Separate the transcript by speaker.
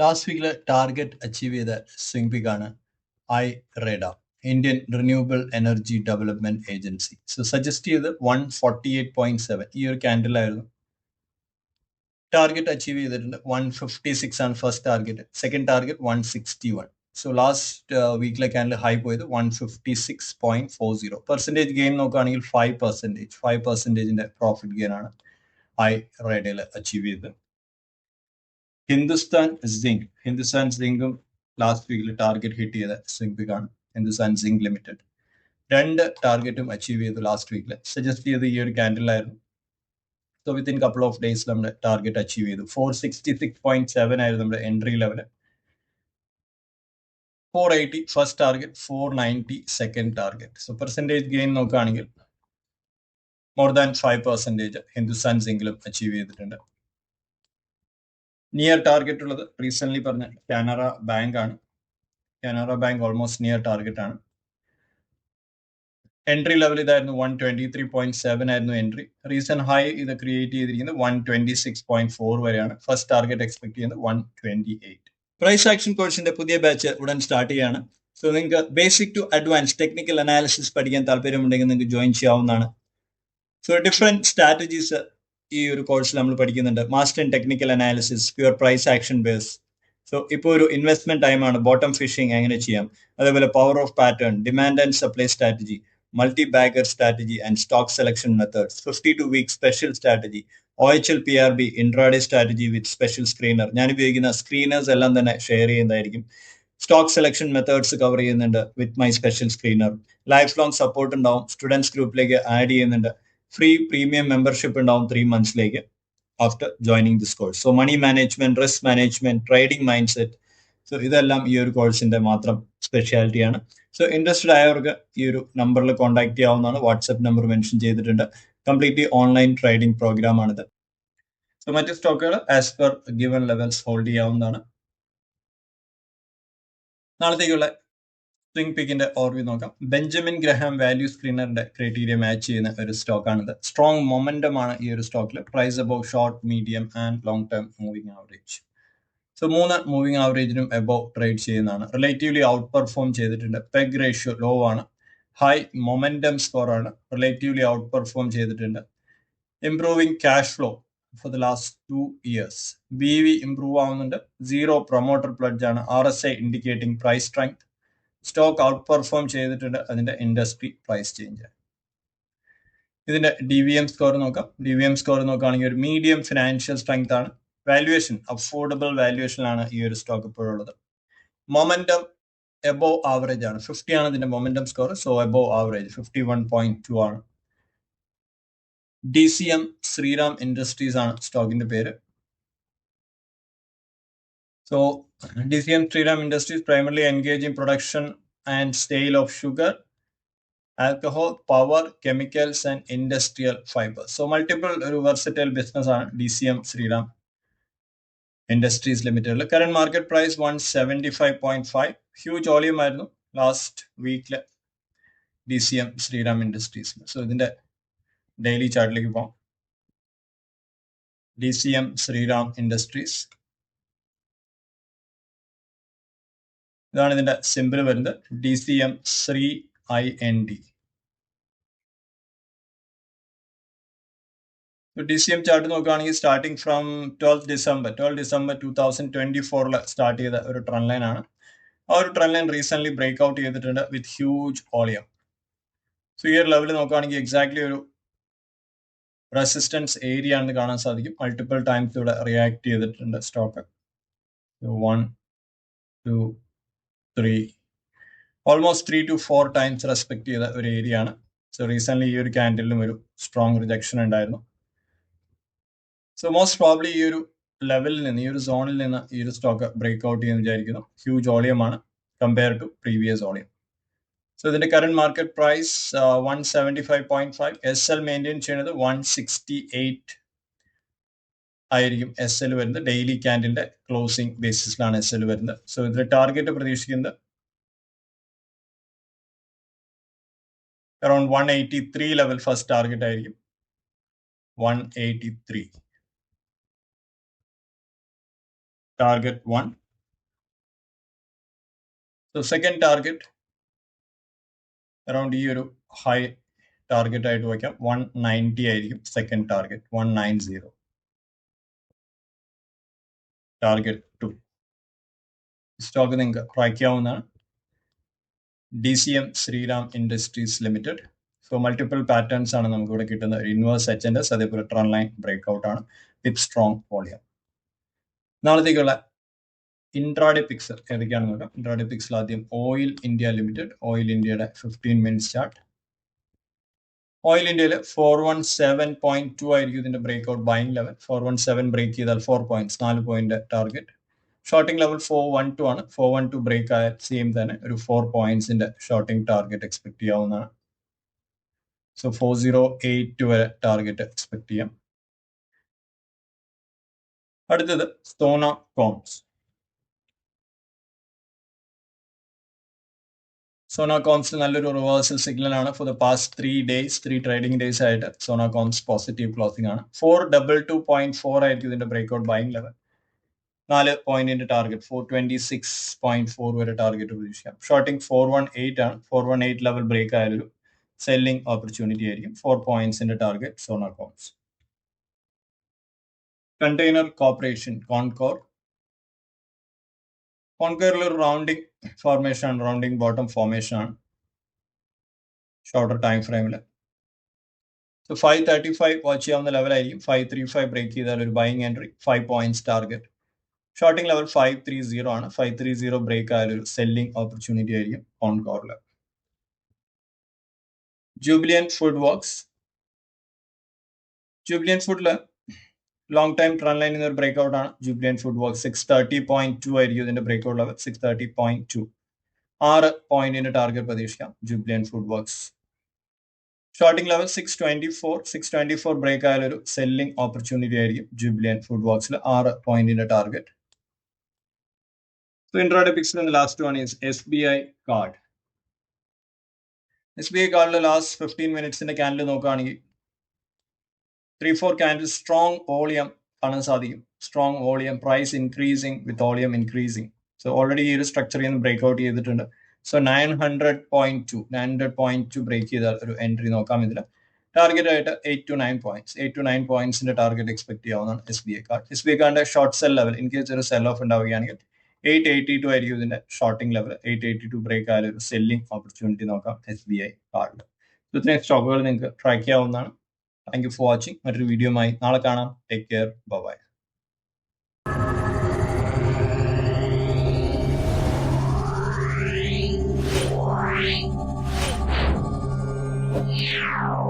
Speaker 1: Last വീക്കിൽ target achieve ചെയ്ത swing pick ആണ് IREDA, Indian renewable energy development agency. So suggest ചെയ്ത് 148.7 ഈ ഒരു ക്യാൻഡിലായിരുന്നു. ടാർഗറ്റ് അച്ചീവ് ചെയ്തിട്ടുണ്ട്. 156 ആണ് first target, second target 161. So last വീക്കിലെ ക്യാൻഡിൽ ഹൈ പോയത് 156.40. പെർസെൻറ്റേജ് ഗെയിൻ നോക്കുകയാണെങ്കിൽ 5%. പ്രോഫിറ്റ് ഗെയിൻ ആണ് ഐറേഡയിൽ അച്ചീവ് ചെയ്തത്. ഹിന്ദുസ്ഥാൻ സിങ്കും ലാസ്റ്റ് വീക്കിൽ ടാർഗറ്റ് ഹിറ്റ് ചെയ്ത സ്വിംഗ് പിക് ആണ്. ഹിന്ദുസ്ഥാൻ സിങ്ക് ലിമിറ്റഡ് 2 ടാർഗറ്റും അച്ചീവ് ചെയ്തു ലാസ്റ്റ് വീക്കിൽ. സജസ്റ്റ് ചെയ്ത് ഈ ഒരു ക്യാൻഡിലായിരുന്നു. So within couple of days നമ്മുടെ ടാർഗറ്റ് അച്ചീവ് ചെയ്തു. 466.7 ആയിരുന്നു നമ്മുടെ entry level. 480 first target, 490 second target. So percentage gain നോക്കുകയാണെങ്കിൽ മോർ ദാൻ 5% ഹിന്ദുസ്ഥാൻ സിങ്കിലും അച്ചീവ് ചെയ്തിട്ടുണ്ട്. നിയർ ടാർഗറ്റ് ഉള്ളത് റീസെന്റ് പറഞ്ഞ കാനറ ബാങ്ക് ആണ്. Canara bank almost near target ആണ്. എൻട്രി ലെവൽ ഇതായിരുന്നു. 123.7 ആയിരുന്നു എൻട്രി. റീസെന്റ് ഹൈ ഇത് ക്രിയേറ്റ് ചെയ്തിരിക്കുന്നത് 126.4 വരെയാണ്. ഫസ്റ്റ് ടാർഗറ്റ് എക്സ്പെക്ട് ചെയ്യുന്നത് 128. പ്രൈസ് ആക്ഷൻ കോഴ്സിന്റെ പുതിയ ബാച്ച് ഉടൻ സ്റ്റാർട്ട് ചെയ്യാണ്. സോ നിങ്ങൾക്ക് basic to advance technical analysis പഠിക്കാൻ താല്പര്യമുണ്ടെങ്കിൽ നിങ്ങൾക്ക് ജോയിൻ ചെയ്യാവുന്നതാണ്. സോ ഡിഫറെന്റ് സ്ട്രാറ്റജീസ് ഈ ഒരു കോഴ്സിൽ നമ്മൾ പഠിക്കുന്നുണ്ട്. Master in technical analysis, pure price action base. So ഇപ്പോൾ ഒരു ഇൻവെസ്റ്റ്മെന്റ് ടൈമാണ്. ബോട്ടം ഫിഷിംഗ് എങ്ങനെ ചെയ്യാം, അതേപോലെ power of pattern, demand and supply strategy, multi bagger strategy and stock selection methods, 52 week special strategy, OHL PRB intraday strategy with special screener. ഞാൻ ഉപയോഗിക്കുന്ന screeners എല്ലാം തന്നെ ഷെയർ ചെയ്യുന്നതായിരിക്കും. സ്റ്റോക്ക് സെലക്ഷൻ മെത്തേഡ്സ് കവർ ചെയ്യുന്നുണ്ട് with my special screener. Life long support ഉണ്ടാവും. Students ഗ്രൂപ്പിലേക്ക് add ചെയ്യുന്നുണ്ട്. Free premium membership ഉണ്ടാവും 3 മന്ത്സിലേക്ക് after joining this course. So money management, risk management, trading mind set, so ഇതെല്ലാം ഈ ഒരു കോഴ്സിന്റെ മാത്രം സ്പെഷ്യാലിറ്റിയാണ്. സോ ഇൻട്രസ്റ്റഡ് ആയവർക്ക് ഈ ഒരു നമ്പറിൽ കോൺടാക്ട് ചെയ്യാവുന്നതാണ്. വാട്സ്ആപ്പ് നമ്പർ മെൻഷൻ ചെയ്തിട്ടുണ്ട്. കംപ്ലീറ്റ്ലി ഓൺലൈൻ ട്രേഡിംഗ് പ്രോഗ്രാം ആണിത്. സോ മറ്റ് സ്റ്റോക്കുകൾ as per given levels hold ചെയ്യാവുന്നതാണ്. നാളത്തേക്കുള്ള സ്വിംഗ് പിക്കിന്റെ ഓർവ്യൂ നോക്കാം. ബെഞ്ചമിൻ ഗ്രഹാം വാല്യൂ സ്ക്രീനറിന്റെ ക്രൈറ്റീരിയ മാച്ച് ചെയ്യുന്ന ഒരു സ്റ്റോക്ക് ആണിത്. സ്ട്രോങ് മൊമെന്റം ആണ് ഈ ഒരു സ്റ്റോക്കിൽ. Price above short, medium and long term moving average. So 3 moving ആവറേജിനും എബോവ് ട്രേഡ് ചെയ്യുന്നതാണ്. റിലേറ്റീവ്ലി ഔട്ട് പെർഫോം ചെയ്തിട്ടുണ്ട്. പെഗ് റേഷ്യോ ലോ ആണ്. ഹൈ മൊമെന്റം സ്കോർ ആണ്. റിലേറ്റീവ്ലി ഔട്ട് പെർഫോം ചെയ്തിട്ടുണ്ട്. Improving cash flow for the last 2 years. BV improve ആവുന്നുണ്ട്. 0 promoter pledge ആണ്. RSI indicating price strength. Stock outperform ചെയ്തിട്ടുണ്ട് അതിന്റെ industry price change. ഇതിന്റെ DVM score നോക്കാം. DVM score നോക്കുകയാണെങ്കിൽ ഒരു മീഡിയം ഫിനാൻഷ്യൽ സ്ട്രെങ്ത് ആണ്. വാല്യുവേഷൻ അഫോർഡബിൾ വാല്യുവേഷനിലാണ് ഈ ഒരു സ്റ്റോക്ക് ഇപ്പോഴുള്ളത്. മൊമെന്റം എബോവ് ആവറേജ് ആണ്. 50 ആണ് ഇതിന്റെ momentum score. So above average 51.2 ആണ്. DCM ശ്രീറാം ഇൻഡസ്ട്രീസ് ആണ് സ്റ്റോക്കിന്റെ പേര്. So DCM Shriram Industries primarily engage in production and sale of sugar, alcohol, power, chemicals and industrial fibers. So multiple versatile business ആണ് DCM Shriram Industries Limited. Current market price 175.5. Huge volume ആയിരുന്നു last വീക്കില് DCM Shriram Industries. So ഇതിന്റെ daily ചാർട്ടിലേക്ക് പോകാം. DCM Shriram Industries, ഇതാണ് ഇതിന്റെ simple വരുന്നത്. DCM Shri IND. DCM chart നോക്കുകയാണെങ്കിൽ സ്റ്റാർട്ടിംഗ് ഫ്രം 12 ഡിസംബർ 2024 സ്റ്റാർട്ട് ചെയ്ത ഒരു ട്രെൻഡ് ലൈൻ ആണ്. ആ ഒരു trend line recent breakout ചെയ്തിട്ടുണ്ട് വിത്ത് ഹ്യൂജ് വോളിയം. സോ ഈ ഒരു ലെവൽ നോക്കുകയാണെങ്കിൽ എക്സാക്ട്ലി ഒരു റെസിസ്റ്റൻസ് ഏരിയ ആണെന്ന് കാണാൻ സാധിക്കും. മൾട്ടിപ്പിൾ ടൈംസ് ഇവിടെ റിയാക്ട് ചെയ്തിട്ടുണ്ട് stock. 1, 2, 3 almost 3 to 4 times respect ചെയ്ത ഒരു ഏരിയ ആണ്. സോ റീസെന്റ് ഈ ഒരു ക്യാൻഡിലും ഒരു സ്ട്രോങ് റിജക്ഷൻ ഉണ്ടായിരുന്നു. സോ മോസ്റ്റ് പ്രോബ്ലി ഈ ഒരു ലെവലിൽ നിന്ന്, ഈ ഒരു സോണിൽ നിന്ന് ഈ ഒരു സ്റ്റോക്ക് ബ്രേക്ക് ഔട്ട് ചെയ്യുന്ന വിചാരിക്കുന്നു. ഹ്യൂജ് വോളിയമാണ് compare to previous volume. So ഇതിന്റെ current market price 175.5. SL maintain ചെയ്യുന്നത് 168 ആയിരിക്കും SL വരുന്നത്. ഡെയിലി ക്യാൻഡിലിന്റെ ക്ലോസിംഗ് ബേസിസിലാണ് SL വരുന്നത്. സോ ഇതിന്റെ ടാർഗറ്റ് പ്രതീക്ഷിക്കുന്നത് അറൌണ്ട് 183 ലെവൽ ഫസ്റ്റ് ടാർഗറ്റ് ആയിരിക്കും. 183 target 1. So second target around ഈ ഒരു ഹൈ ടാർഗറ്റ് ആയിട്ട് വയ്ക്കാം. 190 ആയിരിക്കും സെക്കൻഡ് ടാർഗറ്റ്. 190 ടാർഗറ്റ് 2. സ്റ്റോക്ക് നിങ്ങൾക്ക് ട്രാക്ക് ചെയ്യാവുന്നതാണ്. DCM Shriram industries limited. So multiple patterns ആണ് നമുക്ക് ഇവിടെ കിട്ടുന്നത്. ഇൻവേഴ്സ് HNS, അതേപോലെ ട്രെൻഡ് ലൈൻ ബ്രേക്ക്ഔട്ട് ആണ് വിത്ത് സ്ട്രോങ് വോളിയം. നാളത്തേക്കുള്ള ഇൻട്രാഡേ പിക്സ് ഏതൊക്കെയാണെന്ന് നോക്കാം. ഇൻട്രാഡേ പിക്സിൽ ആദ്യം ഓയിൽ ഇന്ത്യ ലിമിറ്റഡ്. ഓയിൽ ഇന്ത്യയുടെ 15 മിനിറ്റ്സ് ചാർട്ട്. ഓയിൽ ഇന്ത്യയിൽ 417.2 ആയിരിക്കും ഇതിന്റെ ബ്രേക്ക്ഔട്ട് ബൈങ് ലെവൽ. 417 ബ്രേക്ക് ചെയ്താൽ 4 points, 4 point target. Shorting level 412 ആണ്. 412 ബ്രേക്ക് ആയാൽ സെയിം തന്നെ ഒരു 4 പോയിന്റ്സിന്റെ ഷോർട്ടിംഗ് ടാർഗറ്റ് എക്സ്പെക്ട് ചെയ്യാവുന്നതാണ്. സോ 4082 വരെ ടാർഗറ്റ് എക്സ്പെക്ട് ചെയ്യാം. അടുത്തത് സോന കോംസ്. സോന കോംസ് നല്ലൊരു റിവേഴ്സൽ സിഗ്നൽ ആണ്. For the past 3 trading days ആയിട്ട് സോന കോംസ് പോസിറ്റീവ് ക്ലോസിംഗ് ആണ്. 422.4 ആയിരിക്കും ഇതിന്റെ ബ്രേക്ക്ഔട്ട് ബൈങ് ലെവൽ. 4 പോയിന്റിന്റെ ടാർഗറ്റ് 426.4 വരെ ടാർഗറ്റ് പ്രതീക്ഷിക്കാം. ഷോർട്ടിംഗ് 418 ആണ്. 418 ലെവൽ ബ്രേക്ക് ആയാലൊരു സെല്ലിംഗ് ഓപ്പർച്യൂണിറ്റി ആയിരിക്കും. 4 പോയിന്റ്സിന്റെ target zone comes. Container corporation Concor. കോൺകോറിൽ ഒരു റൗണ്ടിംഗ് ഫോർമേഷൻ ആണ്, റൗണ്ടിംഗ് ബോട്ടം ഫോർമേഷൻ ആണ് ഷോർട്ടർ ടൈം ഫ്രെയിമിൽ. സോ 535 വാച്ച് ചെയ്യാവുന്ന ലെവലായിരിക്കും. 535 ബ്രേക്ക് ചെയ്താൽ ഒരു buying entry, 5 points target. Shorting level 530 ആണ്. 530 ബ്രേക്ക് ആയാൽ ഒരു സെല്ലിംഗ് ഓപ്പർച്യൂണിറ്റി ആയിരിക്കും കോൺകോറിൽ. ജൂബിലിയന്റ് ഫുഡ് വർക്ക്സ്. ജൂബിലിയന്റ് ഫുഡിൽ ലോങ് ടൈം ട്രെൻഡ് ലൈനിൽ നിന്ന് ഒരു ബ്രേക്ക്ഔട്ട് ആണ് ജൂബിലിയന്റ് ഫുഡ് വർക്ക്. 630.2 ആയിരിക്കും ഇതിന്റെ ബ്രേക്ക്ഔട്ട് ലെവൽ. 630.2, 6 പോയിന്റിന്റെ ടാർഗറ്റ് പ്രതീക്ഷിക്കാം Jubilant Food Works. Shorting level 624 break ആയാൽ ഒരു സെല്ലിംഗ് ഓപ്പർച്യൂണിറ്റി ആയിരിക്കും ജൂബിലിയന്റ് ഫുഡ് വർക്ക്സിൽ. 6 പോയിന്റിന്റെ ടാർഗറ്റ്. സോ ഇൻട്രാഡേ പിക്സിൽ last one is SBI card. SBI കാർഡിൽ ലാസ്റ്റ് 15 മിനിറ്റ്സിന്റെ ക്യാൻഡിൽ നോക്കുകയാണെങ്കിൽ 3-4 ക്യാൻഡിൽ സ്ട്രോങ് വോളിയം കാണാൻ സാധിക്കും. Strong volume, price increasing with volume increasing. So already ഈ ഒരു സ്ട്രക്ചറിൽ നിന്ന് ബ്രേക്ക്ഔട്ട് ചെയ്തിട്ടുണ്ട്. സോ 900.2 ബ്രേക്ക് ചെയ്താൽ ഒരു എൻട്രി നോക്കാം. ഇതിൽ ടാർഗറ്റ് ആയിട്ട് 8 to 9 പോയിന്റ്സ്, 8 to 9 പോയിന്റ്സിന്റെ ടാർഗറ്റ് എക്സ്പെക്ട് ചെയ്യാവുന്നതാണ് SBI കാർഡ്. SBI കാർഡിന്റെ short sell level in case ഒരു സെൽ ഓഫ് ഉണ്ടാവുകയാണെങ്കിൽ 882 ആയിരിക്കും ഇതിന്റെ ഷോർട്ടിംഗ് ലെവൽ. 882 ബ്രേക്ക് ആയാലും ഒരു സെല്ലിംഗ് ഓപ്പർച്യൂണിറ്റി നോക്കാം SBI കാർഡിൽ. ഇത്രയും സ്റ്റോക്കുകൾ നിങ്ങൾക്ക് ട്രാക്ക് ചെയ്യാവുന്നതാണ്. Thank you for watching. മറ്റൊരു വീഡിയോയുമായി നാളെ കാണാം. Take care. ബൈ. Yeah.